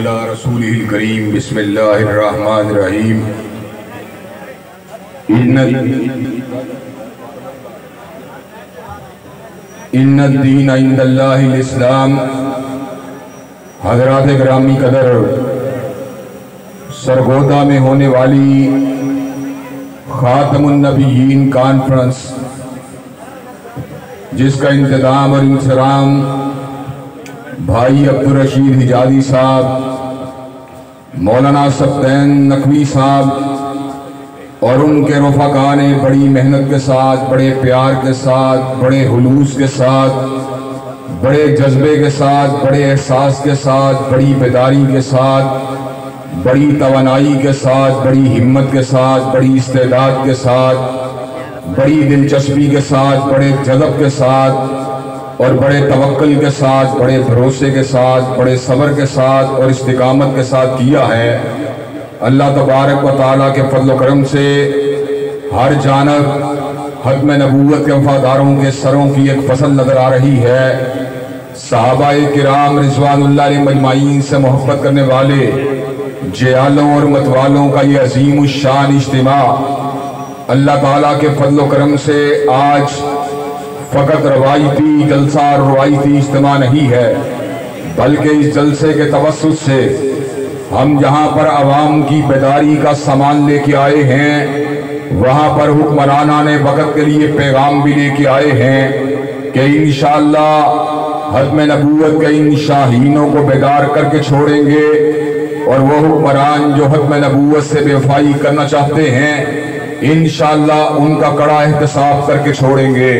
علی رسولہ الکریم بسم اللہ الرحمن الرحیم ان الدین عند اللہ الاسلام۔ حضرات گرامی قدر، سرگودا میں ہونے والی خاتم النبیین کانفرنس جس کا انتظام اور انصرام بھائی عبدالرشید حجازی صاحب، مولانا سبطین نقوی صاحب اور ان کے رفقا نے بڑی محنت کے ساتھ، بڑے پیار کے ساتھ، بڑے خلوص کے ساتھ، بڑے جذبے کے ساتھ، بڑے احساس کے ساتھ، بڑی بیداری کے ساتھ، بڑی توانائی کے ساتھ، بڑی ہمت کے ساتھ، بڑی استعداد کے ساتھ، بڑی دلچسپی کے ساتھ، بڑے جذب کے ساتھ اور بڑے توکل کے ساتھ، بڑے بھروسے کے ساتھ، بڑے صبر کے ساتھ اور استقامت کے ساتھ کیا ہے۔ اللہ تبارک و تعالیٰ کے فضل و کرم سے ہر جانب ختم نبوت کے وفاداروں کے سروں کی ایک فصل نظر آ رہی ہے۔ صحابہ کرام رضوان اللہ علیہ مجمعین سے محبت کرنے والے جیالوں اور متوالوں کا یہ عظیم الشان اجتماع اللہ تعالیٰ کے فضل و کرم سے آج فقط روایتی جلسہ اور روایتی اجتماع نہیں ہے، بلکہ اس جلسے کے توسط سے ہم جہاں پر عوام کی بیداری کا سامان لے کے آئے ہیں، وہاں پر حکمرانان وقت کے لیے پیغام بھی لے کے آئے ہیں کہ انشاءاللہ ختم نبوت کے ان شاہینوں کو بیدار کر کے چھوڑیں گے، اور وہ حکمران جو ختم نبوت سے بے وفائی کرنا چاہتے ہیں انشاءاللہ ان کا کڑا احتساب کر کے چھوڑیں گے۔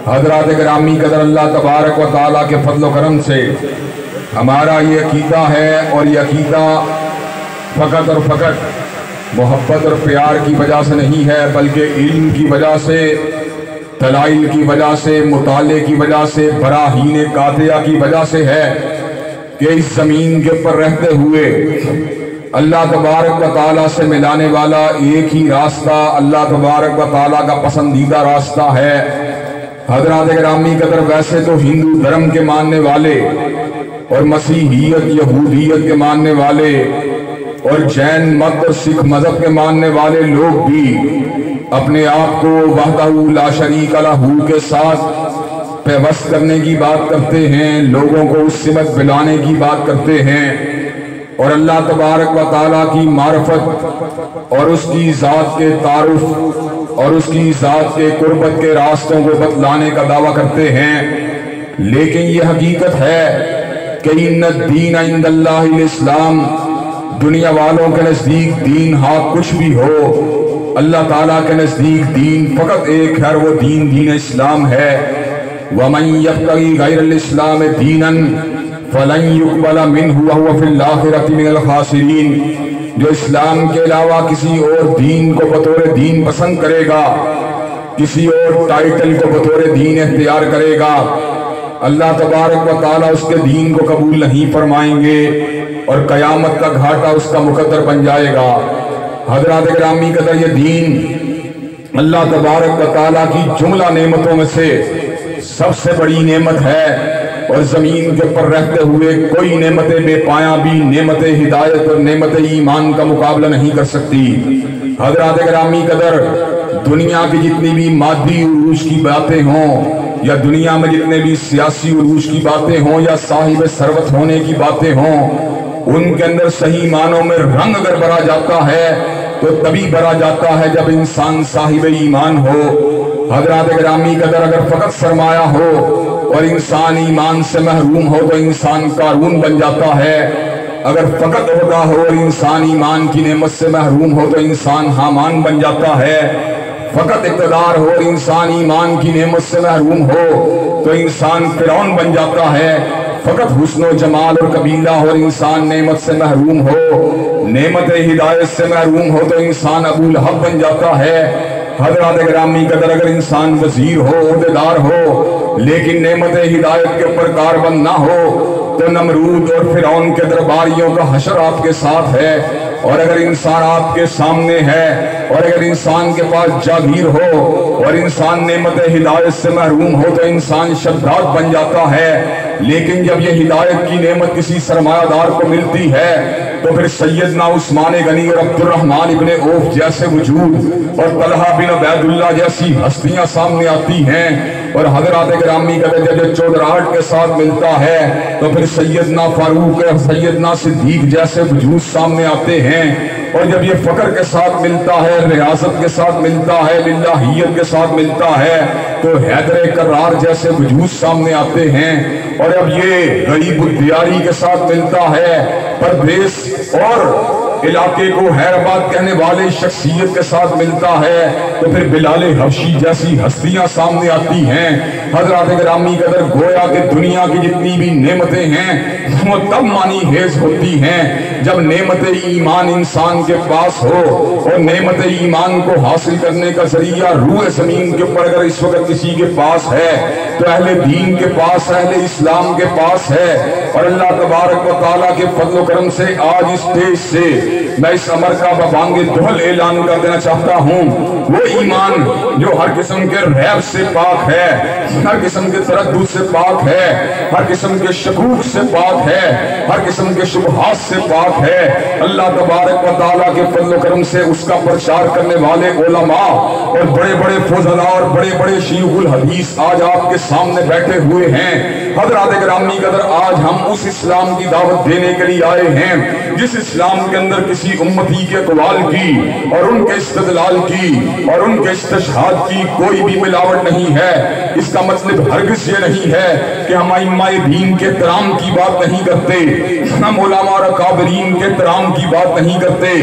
حضرات گرامی قدر، اللہ تبارک و تعالیٰ کے فضل و کرم سے ہمارا یہ عقیدہ ہے، اور یہ عقیدہ فقط اور فقط محبت اور پیار کی وجہ سے نہیں ہے، بلکہ علم کی وجہ سے، دلائل کی وجہ سے، مطالعے کی وجہ سے، براہین قاطعہ کی وجہ سے ہے کہ اس زمین کے اوپر رہتے ہوئے اللہ تبارک و تعالیٰ سے ملانے والا ایک ہی راستہ اللہ تبارک و تعالیٰ کا پسندیدہ راستہ ہے۔ حضرات گرامی قدر، ویسے تو ہندو دھرم کے ماننے والے اور مسیحیت یہودیت کے ماننے والے اور جین مت اور سکھ مذہب کے ماننے والے لوگ بھی اپنے آپ کو وحدہ لا شریک لہ کے ساتھ پیوست کرنے کی بات کرتے ہیں، لوگوں کو اس سمت بلانے کی بات کرتے ہیں، اور اللہ تبارک و تعالیٰ کی معرفت اور اس کی ذات کے تعارف اور اس کی ذات کے قربت کے راستوں کو بتلانے کا دعویٰ کرتے ہیں، لیکن یہ حقیقت ہے کہ ان الدین عند اللہ الاسلام، دنیا والوں کے نزدیک دین ہاں کچھ بھی ہو، اللہ تعالیٰ کے نزدیک دین فقط ایک ہے، وہ دین اسلام ہے۔ وَمَن يَبْتَغِي غَيْرَ الْإِسْلَامِ دِينًا فَلَن يُقْبَلَ مِنْهُ وَهُوَ فِي الْآخِرَةِ مِنَ الْخَاسِرِينَ۔ جو اسلام کے علاوہ کسی اور دین کو بطور دین پسند کرے گا، کسی اور ٹائٹل کو بطور دین اختیار کرے گا، اللہ تبارک و تعالیٰ اس کے دین کو قبول نہیں فرمائیں گے، اور قیامت کا گھاٹا اس کا مقدر بن جائے گا۔ حضرات گرامی قدر، یہ دین اللہ تبارک و تعالیٰ کی جملہ نعمتوں میں سے سب سے بڑی نعمت ہے، اور زمین کے پر رہتے ہوئے کوئی نعمت بے پایاں بھی نعمت ہدایت اور نعمت ایمان کا مقابلہ نہیں کر سکتی۔ حضرات گرامی قدر، دنیا کی جتنی بھی مادی عروج کی باتیں ہوں، یا دنیا میں جتنے بھی سیاسی عروج کی باتیں ہوں، یا صاحب ثروت ہونے کی باتیں ہوں، ان کے اندر صحیح معنوں میں رنگ اگر بھرا جاتا ہے تو تبھی بھرا جاتا ہے جب انسان صاحب ایمان ہو۔ حضرات گرامی قدر، اگر فقط سرمایہ ہو اور انسان ایمان سے محروم ہو تو انسان قارون بن جاتا ہے، اگر فقط عہدہ ہو اور انسان ایمان کی نعمت سے محروم ہو تو انسان حامان بن جاتا ہے، فقط اقتدار ہو اور انسان ایمان کی نعمت سے محروم ہو تو انسان فرعون بن جاتا ہے، فقط حسن و جمال اور قبیلہ ہو اور انسان نعمت سے محروم ہو، نعمت ہدایت سے محروم ہو تو انسان ابو لہب بن جاتا ہے۔ حضرات گرامی قدر، اگر انسان وزیر ہو، عہدیدار ہو، لیکن نعمت ہدایت کے اوپر کاربند نہ ہو تو نمرود اور فرعون کے درباریوں کا حشر آپ کے ساتھ ہے۔ اور اگر انسان آپ کے سامنے ہے اور اگر انسان کے پاس جاگیر ہو اور انسان نعمت ہدایت سے محروم ہو تو انسان شداد بن جاتا ہے، لیکن جب یہ ہدایت کی نعمت کسی سرمایہ دار کو ملتی ہے تو پھر سیدنا عثمان غنی اور عبد الرحمن ابن عوف جیسے وجود اور طلحہ بن عبید اللہ جیسی ہستیاں سامنے آتی ہیں، اور حضرات گرامی کا جب چودراہٹ کے ساتھ ملتا ہے تو پھر سیدنا فاروق اور سیدنا صدیق جیسے وجود سامنے آتے ہیں، اور جب یہ فقر کے ساتھ ملتا ہے، ریاست کے ساتھ ملتا ہے، للہیت کے ساتھ ملتا ہے تو حیدر کرار جیسے وجود سامنے آتے ہیں، اور اب یہ غریب الدیاری کے ساتھ ملتا ہے، پردیس اور علاقے کو حیرآباد کہنے والے شخصیت کے ساتھ ملتا ہے تو پھر بلال حبشی جیسی ہستیاں سامنے آتی ہیں۔ حضرات گرامی قدر گویا کہ دنیا کی جتنی بھی نعمتیں ہیں وہ تب معنی خیز ہوتی ہیں جب نعمت ایمان انسان کے پاس ہو، اور نعمت ایمان کو حاصل کرنے کا ذریعہ روح زمین کے اوپر اگر اس وقت کسی کے پاس ہے تو اہل دین کے پاس، اہل اسلام کے پاس ہے۔ اور اللہ تبارک و تعالیٰ کے فضل و کرم سے آج اس اسٹیج سے میں اس امر کا ببانگ دہل اعلان کر دینا چاہتا ہوں، وہ ایمان جو ہر قسم کے ریب سے پاک ہے، ہر قسم کے تردد سے پاک ہے، ہر قسم کے شکوک سے پاک ہے، ہر قسم کے شبہات سے پاک ہے، اللہ تبارک و تعالیٰ کے فضل و کرم سے اس کا پرچار کرنے والے علماء اور بڑے بڑے فضلاء اور بڑے بڑے شیوخ الحدیث آج آپ کے سامنے بیٹھے ہوئے ہیں۔ حضرات گرامی قدر آج ہم اس اسلام کی دعوت دینے کے لیے آئے ہیں جس اسلام کے اندر کسی امتی کے اقوال کی اور ان کے استدلال کی اور ان کے استشہاد کی کوئی بھی ملاوٹ نہیں ہے۔ اس کا مطلب ہرگز یہ نہیں ہے کہ ہم ائمہ دین کے احترام کی بات نہیں کرتے، ہم علماء اور اکابرین کے احترام کی بات نہیں کرتے،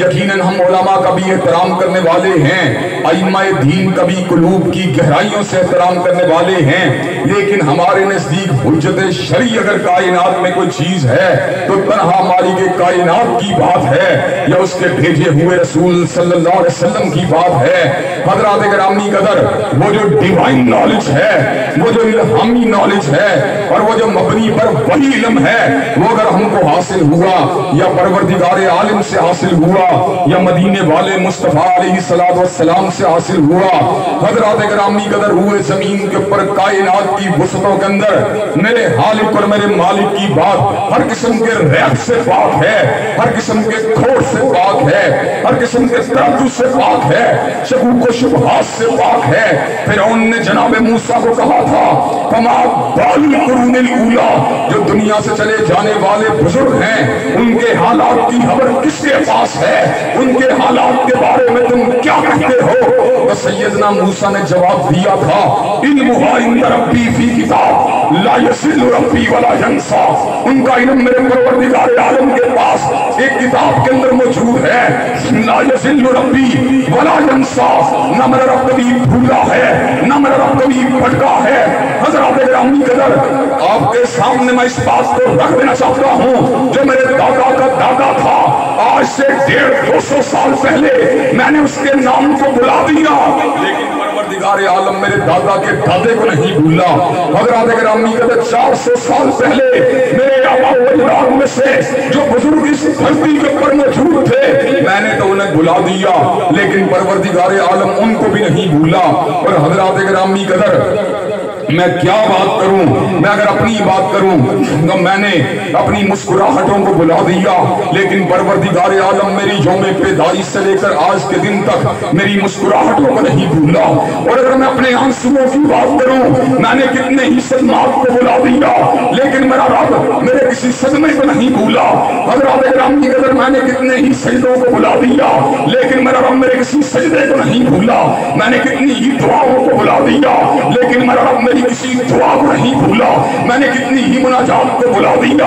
یقیناً ہم علماء کا بھی احترام کرنے والے ہیں، ائمہ دین کا بھی قلوب کی گہرائیوں سے احترام کرنے والے ہیں، لیکن ہمارے نزدیک حجت شرعی اگر کائنات میں کوئی چیز ہے تو تنہا مالک کائنات کی بات ہے یا اس کے بھیجے ہوئے رسول صلی اللہ علیہ وسلم کی بات ہے۔ حضرات گرامی قدر وہ جو ڈیوائن نالج ہے، وہ جو الہامی نالج ہے اور وہ جو مبنی پر وہی علم ہے، وہ اگر ہم کو حاصل ہوا یا پروردگار عالم سے حاصل ہوا یا مدینے والے مصطفیٰ علیہ السلام سے حاصل ہوا، حضرات گرامی قدر روئے زمین کے اوپر کائنات کی وسعتوں کے اندر میرے خالق اور میرے مالک کی بات ہر قسم کے ریب سے پاک ہے، ہر قسم کے کھوٹ سے پاک ہے، ہر قسم کے تردد سے پاک ہے، شکوک و شبہات سے پاک ہے۔ فرعون نے جناب موسیٰ کو کہا تھا فما بال القرون الاولی، جو دنیا سے چلے جانے والے بزرگ ہیں ان کے حالات کی خبر کس کے پاس ہے، ان کے حالات کے بارے میں تم کیا کہتے ہو؟ تو سیدنا موسیٰ نے جواب دیا تھا علمھا عند ربی فی کتاب لا یضل ربی ولا ینسیٰ، ان کا علم میرے پروردگار عالم کے پاس ایک کتاب کے اندر موجود ہے، لا یضل ربی ولا ینسیٰ، نہ میرا رب کبھی بھولا ہے نہ میرا رب کبھی بھٹکا ہے۔ حضرات گرامی قدر آپ کے سامنے میں اس بات کو رکھ دینا چاہتا ہوں جو میرے دادا کا دادا تھا، آج سے 150-200 سال پہلے میں نے اس کے نام کو بلا دیا، لیکن پروردگار عالم میرے دادا کے دادے کو نہیں بھولا۔ حضرات گرامی قدر 400 سال پہلے میرے آبا و اجداد میں سے جو بزرگ اس دھرتی کے اوپر موجود تھے میں نے تو انہیں بلا دیا، لیکن پروردگار عالم ان کو بھی نہیں بھولا۔ اور حضرات گرامی قدر میں کیا بات کروں، میں اگر اپنی بات کروں تو میں نے اپنی مسکراہٹوں کو بلا دیا، لیکن پروردگار عالم میری یوم پیدائش سے لے کر آج کے دن تک میری مسکراہٹوں کو نہیں بھولا۔ اور اگر میں اپنے آنسوؤں کی بات کروں میں نے کتنے ہی صدمات کو بلا دیا، لیکن میرا رب میرے کسی صدمے کو نہیں بھولا۔ حضرات گرامی قدر میں نے کتنے ہی سجدوں کو بلا دیا، لیکن میرا رب میرے کسی سجدے کو نہیں بھولا۔ میں نے کتنی ہی دعاؤں کو بلا دیا، لیکن میرا رب کسی دعا کو نہیں بھولا۔ میں نے کتنی ہی مناجات کو بلا دیا،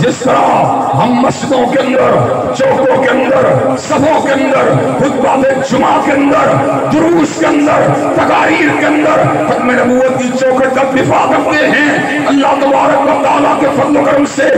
جس طرح ہم مسجدوں کے اندر، چوکوں کے اندر، صفوں کے اندر، خطبات جمعہ کے اندر، دروس کے اندر، تقاریر کے اندر ختم نبوت کی چوکھٹ کا دفاع کرتے ہیں، اللہ تبارک و تعالیٰ کے فضل و کرم سے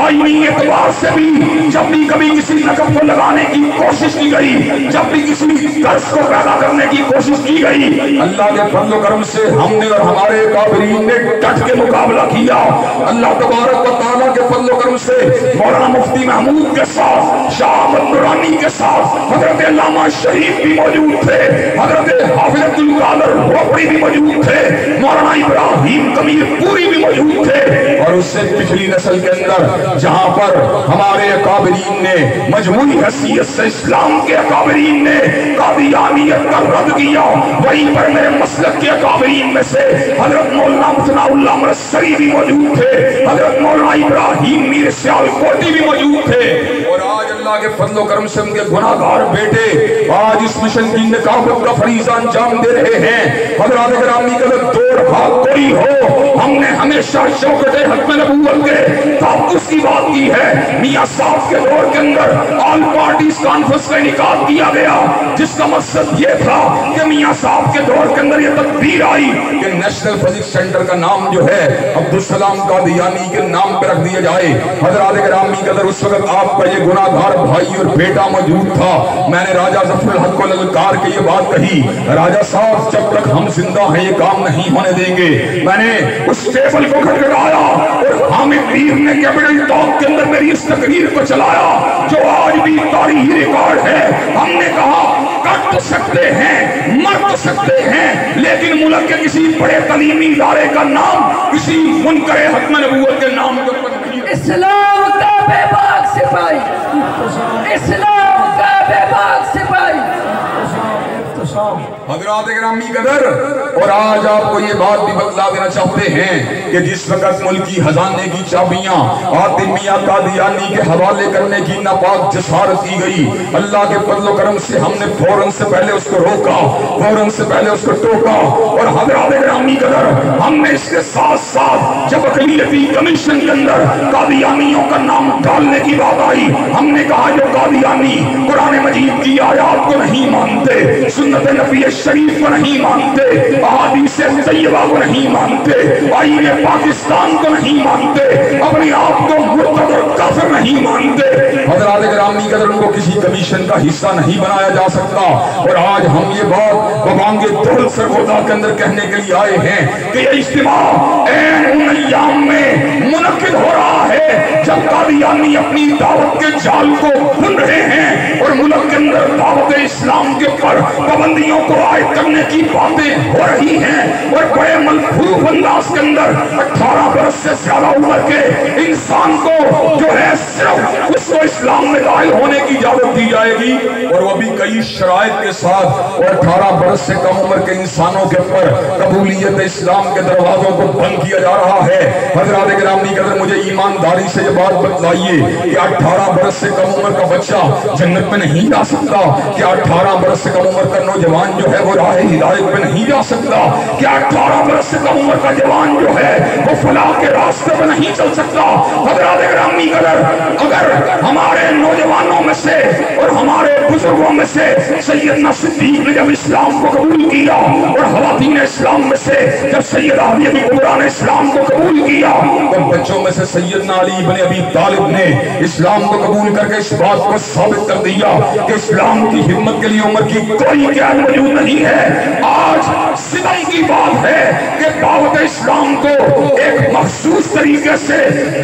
آئینی اعتبار سے بھی جب بھی کبھی کسی نقب کو لگانے کی کوشش کی گئی، جب بھی کسی درس کو پیدا کرنے کی کوشش کی گئی، اللہ کے فضل و کرم سے ہم نے اور ہمارے کافرین نے ڈٹ کے مقابلہ کیا۔ اللہ تبارک و تعالیٰ کے فضل و کرم سے مولانا مفتی محمود کے ساتھ، شاہ احمد نورانی کے ساتھ حضرت علامہ شریف بھی موجود تھے، حضرت حافظ عبد القادر روپڑی بھی موجود تھے، مولانا ابراہیم قمیر پوری بھی موجود تھے، اور اس سے پچھلی نسل کے اندر جہاں پر ہمارے اکابرین نے مجموعی حیثیت سے اسلام کے اکابرین نے قادیانیت کا رد کیا، وہیں پر میرے مسلک کے اکابرین میں سے حضرت مولانا مثناء اللہ مرسری بھی موجود تھے، حضرت مولانا ابراہیم میر سیال کوٹی بھی موجود تھے، اور آج اللہ کے فضل و کرم سے ان کے گناہ گار بیٹے آج اس مشن کی نکابت کا فریضہ انجام دے رہے ہیں۔ حضرات گرامی کا دور بھاگ کوئی ہو، ہم نے ہمیشہ شوکت ختم نبوت کے تحفظ کی بات کی ہے۔ میاں صاحب کے دور کے اندر آل پارٹیز کانفرنس کا انعقاد کیا گیا، جس کا مقصد یہ تھا کہ میاں صاحب کے دور کے اندر یہ تدبیر آئی کہ نیشنل فزکس سینٹر کا نام جو ہے عبدالسلام قادیانی کے نام پر رکھ دیا جائے۔ حضرات گرامی قدر اس وقت آپ کا یہ گناہ گار بھائی اور بیٹا موجود تھا۔ میں نے راجہ ظفر الحق کو للکار کے یہ بات کہی، راجہ صاحب جب تک ہم زندہ ہیں یہ کام نہیں ہونے دیں گے۔ میں نے اس ٹیبل کو کھٹکھٹایا اور حامد میر نے کیپٹل ٹاک کے اندر میری اس تقریر کو چلایا جو آج بھی تاریخی ریکارڈ ہے۔ ہم نے کہا کٹ تو سکتے ہیں، مر تو سکتے ہیں، لیکن ملک کے کسی بڑے تعلیمی ادارے کا نام کسی منکر ختم نبوت کے نام کے اوپر نہیں۔ اسلام کا بے باک سپاہی، اسلام کا بے باک سپاہی۔ حضرات گرامی قدر، اور آج آپ کو یہ بات بھی بتلا دینا چاہتے ہیں کہ جس وقت ملکی خزانے کی چابیاں حاتم میاں قادیانی کے حوالے کرنے کی ناپاک جسارت کی گئی، اللہ کے فضل و کرم سے ہم نے فوراً سے پہلے اس کو روکا، فوراً سے پہلے اس کو ٹوکا، اور حضرات گرامی قدر ہم نے اس کے ساتھ ساتھ جب اقلیتی کمیشن کے اندر قادیانیوں کا نام ڈالنے کی بات آئی، ہم نے کہا جو قادیانی قرآن مجید کی آیات کو نہیں مانتے، سنت نبی شریف کو نہیں مانتے، احادیث طیبہ کو نہیں مانتے، آئین پاکستان کو نہیں مانتے، اپنے آپ کو مرتد اور کافر نہیں مانتے، حضرات گرامی قدر ان کو کسی کمیشن کا حصہ نہیں بنایا جا سکتا۔ اور آج ہم یہ بات ببانگ دول سرگودا کے اندر کہنے کے لیے آئے ہیں کہ یہ اجتماع این ان ایام میں منعقد ہو رہا ہے جب قادیانی اپنی دعوت کے جال کو بن رہے ہیں اور ملک کے اندر دعوت اسلام کے اوپر پابندیوں کو عائد کرنے کی باتیں ہو رہی ہیں، اور بڑے ملفوظ انداز کے اندر 18 برس سے زیادہ عمر کے انسان کو جو ہے صرف اس کو اسلام میں داخل ہونے کی اجازت دی جائے گی، اور وہ بھی کئی شرائط کے ساتھ، اور 18 برس سے کم عمر کے انسانوں کے اوپر قبولیت اسلام کے دروازوں کو بند کیا جا رہا ہے۔ حضرات گرامی قدر مجھے ایمانداری سے یہ بات بتلائیے کہ 18 برس سے کم عمر کا بچہ جنت میں نہیں جا سکتا، کیا 18 برس سے کم عمر کا نوجوان جو ہے وہ راہ ہدایت پہ نہیں جا سکتا، کیا 18 برس سے کم عمر کا جوان جو ہے وہ فلاح کے راستے پہ نہیں چل سکتا؟ حضرات گرامی قدر اگر ہمارے نوجوانوں میں سے اور ہمارے بزرگوں میں سے سیدنا صدیق نے جب اسلام کو قبول کیا، اور خواتین اسلام میں سے جب سیدہ حدیث کبریٰ نے اسلام کو قبول کیا، تو بچوں میں سے سیدنا علی بن ابی طالب نے اسلام کو قبول کر کے اس بات کو ثابت کر دیا کہ اسلام کی خدمت کے لیے عمر کی کوئی قید موجود نہیں ہے۔ آج ستم کی بات ہے کہ دعوت اسلام کو ایک مخصوص طریقے سے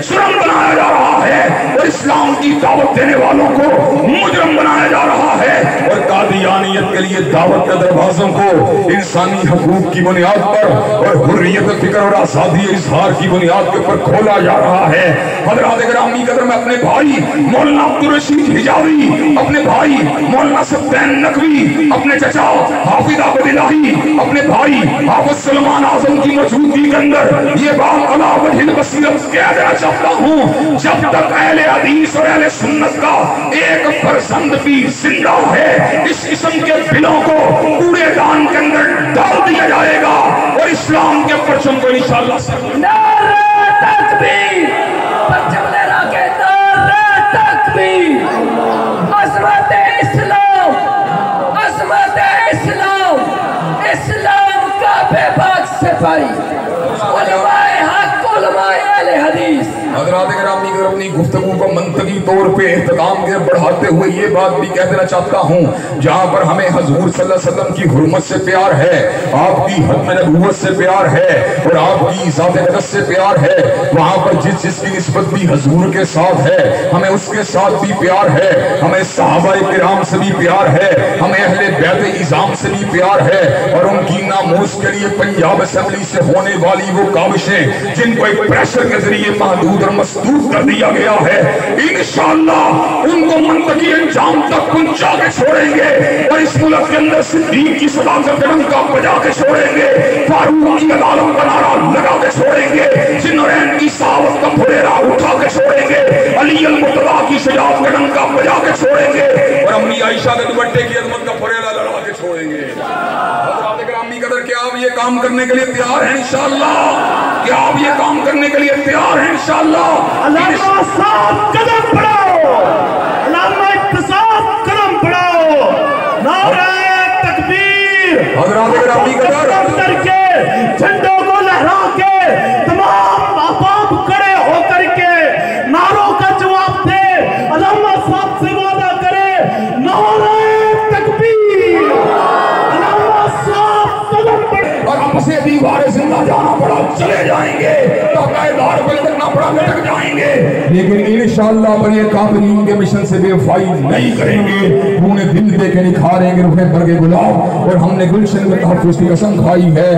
جرم بنایا جا رہا ہے، اور اسلام کی دعوت دینے والوں کو مجرم بنایا جا رہا ہے، اور قادیانیت کے لیے دعوت کے دروازوں کو انسانی حقوق کی بنیاد پر اور حریت فکر اور آزادی اظہار کی بنیاد کے اوپر کھولا جا رہا ہے۔ حضرات گرامی قدر میں اپنے بھائی مولانا عبدالرشید حجاوی، اپنے بھائی مولانا سبطین نقوی، اپنے چچا حافظ عبد الہی، اپنے بھائی حافظ سلمان اعظم کی موجودگی کے اندر یہ بات علی وجہ البصیرت کہہ دینا چاہتا ہوں، جب تک اہل حدیث اور اہل سنت کا ایک فرزند بھی زندہ ہے، اس قسم کے بلوں کو کوڑے دان کے اندر ڈال دیا جائے گا، اور اسلام کے پرچم کو انشاءاللہ نعرہ تکبیر، اپنی گفتگو کو منطقی طور پہ احترام کے بڑھاتے ہوئے یہ بات بھی کہہ دینا چاہتا ہوں، جہاں پر ہمیں حضور صلی اللہ علیہ وسلم کی حرمت سے پیار ہے، آپ کی ختم نبوت سے پیار ہے اور آپ کی ذات اقدس سے پیار ہے، وہاں پر جس کی نسبت بھی حضور کے ساتھ ہے ہمیں اس کے ساتھ بھی پیار ہے، ہمیں صحابہ کرام سے بھی پیار ہے، ہمیں اہل بیت اعظام سے بھی پیار ہے، اور ان کی ناموس کے لیے پنجاب اسمبلی سے ہونے والی وہ کاوشیں جن کو ایک پریشر کے ذریعے محدود اور مسدود کر دیا گیا ہے، انشاءاللہ ان کو منطقی انجام تک پہنچا کے چھوڑیں گے، اور اس ملک کے اندر صدیق کی صداقت کا ڈنکا بجا کے چھوڑیں گے، فاروق کی عدالت کا نعرہ لگا کے چھوڑیں گے، ذوالنورین کی صحابت کا پھریرا اٹھا کے چھوڑیں گے، علی المرتضیٰ کی شجاعت کا ڈنکا بجا کے چھوڑیں گے، اور امی عائشہ کے دوپٹے کی عظمت کا پھریرا لڑا کے چھوڑیں گے۔ حضرات گرامی قدر، کیا آپ یہ کام کرنے کے لیے تیار ہیں انشاءاللہ؟ کیا آپ یہ کام کرنے کے لیے تیار ہیں انشاءاللہ؟ علامہ صاحب قدم بڑھاؤ، علامہ اقتصاد قدم بڑھاؤ، نعرہ تکبیر، حضرات گرامی قدر، کر کے جھنڈوں کو لہرا کے تمام احباب کھڑے ہو کر کے نعروں کا جواب دے، علامہ صاحب سے وعدہ کرے، نعرہ تکبیر، علامہ صاحب قدم بڑھاؤ، اور ہم سے دیوار زندہ جانا پڑا چلے جائیں گے، تاکہ دار پہ لٹکنا پڑا لٹک جائیں گے، لیکن انشاءاللہ بنی کافرین کے مشن سے بے وفائی نہیں کریں گے، انہیں دل دے کے نکھاریں گے روح برگ گلاب، اور ہم نے گلشن میں تحفظ کی قسم کھائی ہے۔